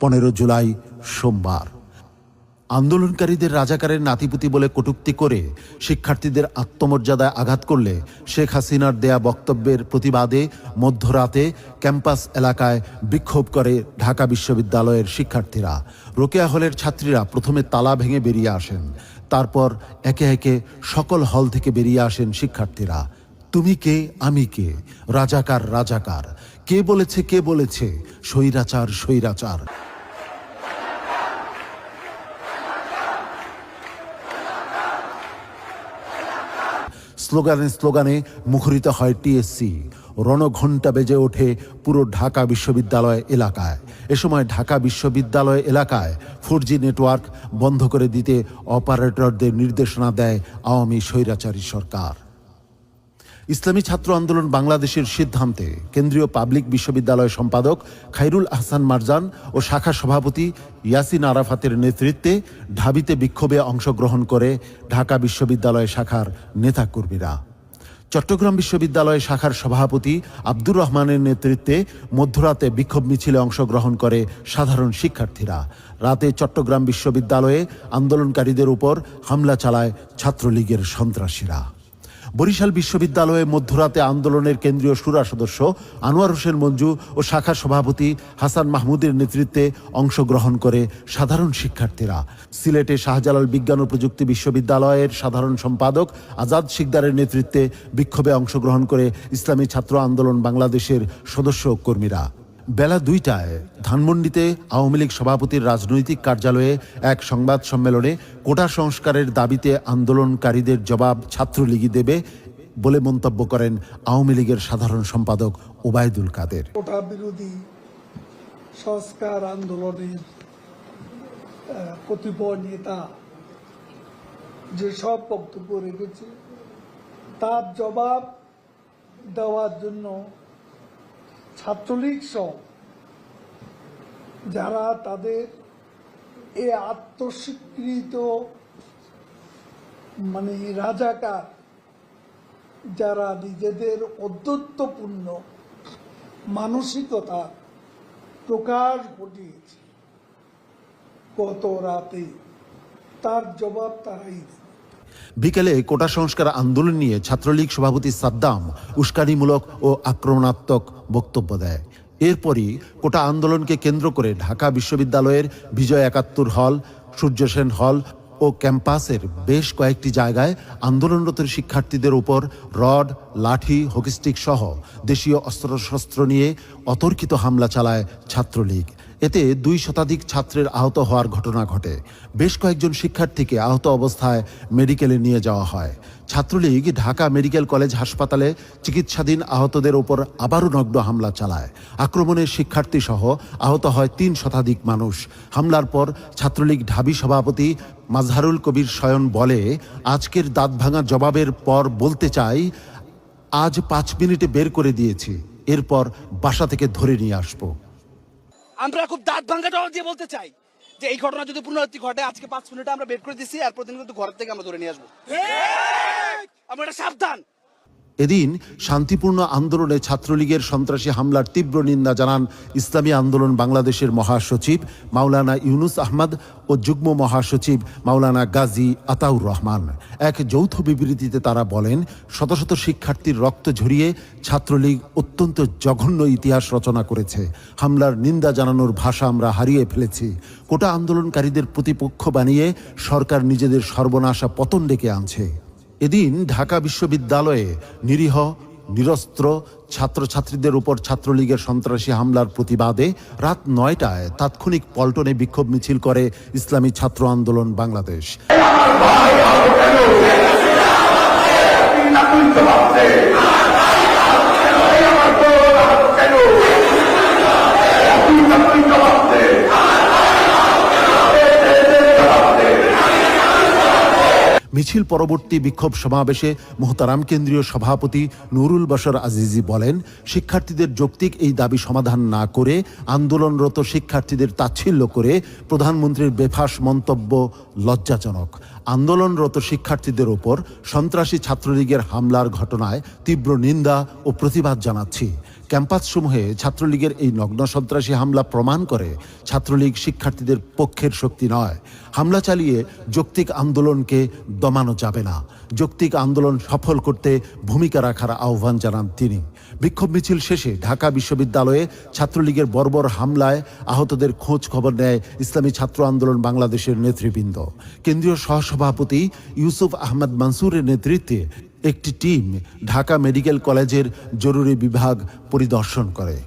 15 জুলাই সোমবার। আন্দোলনকারীদের রাজাকারের নাতিপুতি বলে কটূক্তি করে শিক্ষার্থীদের আত্মমর্যাদায় আঘাত করলে শেখ হাসিনার দেয়া বক্তব্যের প্রতিবাদে মধ্যরাতে ক্যাম্পাস এলাকায় বিক্ষোভ করে ঢাকা বিশ্ববিদ্যালয়ের শিক্ষার্থীরা। রোকেয়া হলের ছাত্রীরা প্রথমে তালা ভেঙে বেরিয়ে আসেন, তারপর একে একে সকল হল থেকে বেরিয়ে আসেন শিক্ষার্থীরা। তুমি কে, আমি কে, রাজাকার রাজাকার, কে বলেছে স্বৈরাচার স্বৈরাচার। স্লোগানে স্লোগানে মুখরিত হয় টিএসসি। রণঘণ্টা বেজে ওঠে পুরো ঢাকা বিশ্ববিদ্যালয় এলাকায়। এ সময় ঢাকা বিশ্ববিদ্যালয় এলাকায় 4G নেটওয়ার্ক বন্ধ করে দিতে অপারেটরদের নির্দেশনা দেয় আওয়ামী স্বৈরাচারী সরকার। ইসলামী ছাত্র আন্দোলন বাংলাদেশের সিদ্ধান্তে কেন্দ্রীয় পাবলিক বিশ্ববিদ্যালয় সম্পাদক খায়রুল আহসান মারজান ও শাখা সভাপতি ইয়াসিন আরাফাতের নেতৃত্বে ঢাবিতে বিক্ষোভে অংশগ্রহণ করে ঢাকা বিশ্ববিদ্যালয় শাখার নেতাকর্মীরা। চট্টগ্রাম বিশ্ববিদ্যালয় শাখার সভাপতি আব্দুর রহমানের নেতৃত্বে মধ্যরাতে বিক্ষোভ মিছিলে অংশগ্রহণ করে সাধারণ শিক্ষার্থীরা। রাতে চট্টগ্রাম বিশ্ববিদ্যালয়ে আন্দোলনকারীদের উপর হামলা চালায় ছাত্রলীগের সন্ত্রাসীরা। বরিশাল বিশ্ববিদ্যালয়ে মধ্যরাতে আন্দোলনের কেন্দ্রীয় শুরা সদস্য আনোয়ার হোসেন মঞ্জু ও শাখা সভাপতি হাসান মাহমুদের নেতৃত্বে অংশগ্রহণ করে সাধারণ শিক্ষার্থীরা। সিলেটে শাহজালাল বিজ্ঞান ও প্রযুক্তি বিশ্ববিদ্যালয়ের সাধারণ সম্পাদক আজাদ শিকদারের নেতৃত্বে বিক্ষোভে অংশগ্রহণ করে ইসলামী ছাত্র আন্দোলন বাংলাদেশের সদস্য ও কর্মীরা। বেলা 2টায় ধানমন্ডিতে আওয়ামী লীগ সভাপতির রাজনৈতিক কার্যালয়ে এক সংবাদ সম্মেলনে কোটা সংস্কারের দাবিতে আন্দোলনকারীদের জবাব ছাত্রলীগই দেবে বলে মন্তব্য করেন আওয়ামী লীগের সাধারণ সম্পাদক ওবায়দুল কাদের। কোটা বিরোধী সংস্কার আন্দোলনের কতিপয় নেতা যেসব বক্তব্য রেখেছে তার জবাব দেওয়ার জন্য ছাত্রলীগ সহ যারা তাদের এই আত্মস্বীকৃত রাজাকার, যারা নিজেদের অদ্যত্বপূর্ণ মানসিকতা প্রকাশ ঘটিয়েছে গত রাতে, তার জবাব তারাই দেবে। বিকেলে কোটা সংস্কার আন্দোলন নিয়ে ছাত্রলীগ সভাপতি সাদ্দাম উস্কানিমূলক ও আক্রমণাত্মক বক্তব্য দেয়। এরপরই কোটা আন্দোলনকে কেন্দ্র করে ঢাকা বিশ্ববিদ্যালয়ের বিজয় 71 হল, সূর্য সেন হল ও ক্যাম্পাসের বেশ কয়েকটি জায়গায় আন্দোলনরত শিক্ষার্থীদের উপর রড, লাঠি, হকিস্টিক সহ দেশীয় অস্ত্রশস্ত্র নিয়ে অতর্কিত হামলা চালায় ছাত্রলীগ। এতে 2 শতাধিক ছাত্রের আহত হওয়ার ঘটনা ঘটে। বেশ কয়েকজন শিক্ষার্থীকে আহত অবস্থায় মেডিকেলে নিয়ে যাওয়া হয়। ছাত্রলীগ ঢাকা মেডিকেল কলেজ হাসপাতালে চিকিৎসাধীন আহতদের ওপর আবারও নগ্ন হামলা চালায়। আক্রমণে শিক্ষার্থী সহ আহত হয় 3 শতাধিক মানুষ। হামলার পর ছাত্রলীগ ঢাবি সভাপতি মাজহারুল কবির শয়ন বলে, আজকের দাঁত ভাঙা জবাবের পর বলতে চাই, আজ 5 মিনিটে বের করে দিয়েছি, এরপর বাসা থেকে ধরে নিয়ে আসবো। আমরা খুব দাঁত ভাঙ্গা জবাব দিয়ে বলতে চাই যে এই ঘটনা যদি পুনরাবৃত্তি ঘটে, আজকে 5 মিনিটে আমরা বের করে দিচ্ছি, আর প্রতিদিন কিন্তু ঘর থেকে আমরা ধরে নিয়ে আসবো। আমরা সাবধান। এদিন শান্তিপূর্ণ আন্দোলনে ছাত্রলীগের সন্ত্রাসী হামলার তীব্র নিন্দা জানান ইসলামী আন্দোলন বাংলাদেশের মহাসচিব মাওলানা ইউনুস আহমদ ও যুগ্ম মহাসচিব মাওলানা গাজী আতাউর রহমান। এক যৌথ বিবৃতিতে তারা বলেন, শত শত শিক্ষার্থীর রক্ত ঝরিয়ে ছাত্রলীগ অত্যন্ত জঘন্য ইতিহাস রচনা করেছে। হামলার নিন্দা জানানোর ভাষা আমরা হারিয়ে ফেলেছি। কোটা আন্দোলনকারীদের প্রতিপক্ষ বানিয়ে সরকার নিজেদের সর্বনাশা পতন ডেকে আনছে। এদিন ঢাকা বিশ্ববিদ্যালয়ে নিরীহ নিরস্ত্র ছাত্রছাত্রীদের উপর ছাত্রলীগের সন্ত্রাসী হামলার প্রতিবাদে রাত 9টায় তাৎক্ষণিক পল্টনে বিক্ষোভ মিছিল করে ইসলামী ছাত্র আন্দোলন বাংলাদেশ। মিছিল পরবর্তী বিক্ষোভ সমাবেশে মোহতারাম কেন্দ্রীয় সভাপতি নুরুল বশর আজিজি বলেন, শিক্ষার্থীদের যৌক্তিক এই দাবি সমাধান না করে আন্দোলনরত শিক্ষার্থীদের তাচ্ছিল্য করে প্রধানমন্ত্রীর বেফাঁস মন্তব্য লজ্জাজনক। আন্দোলনরত শিক্ষার্থীদের ওপর সন্ত্রাসী ছাত্রলীগের হামলার ঘটনায় তীব্র নিন্দা ও প্রতিবাদ জানাচ্ছি। ক্যাম্পাসসমূহে ছাত্রলীগের এই নগ্ন সন্ত্রাসী হামলা প্রমাণ করে ছাত্রলীগ শিক্ষার্থীদের পক্ষের শক্তি নয়। হামলা চালিয়ে যৌক্তিক আন্দোলনকে দমানো যাবে না। যৌক্তিক আন্দোলন সফল করতে ভূমিকা রাখার আহ্বান জানান তিনি। বিক্ষোভ মিছিল শেষে ঢাকা বিশ্ববিদ্যালয়ে ছাত্রলীগের বর্বর হামলায় আহতদের খোঁজ খবর নেয় ইসলামী ছাত্র আন্দোলন বাংলাদেশের নেতৃবৃন্দ। কেন্দ্রীয় সহসভাপতি ইউসুফ আহমদ মনসুরের নেতৃত্বে একটি টিম ঢাকা মেডিকেল কলেজের জরুরি বিভাগ পরিদর্শন করে।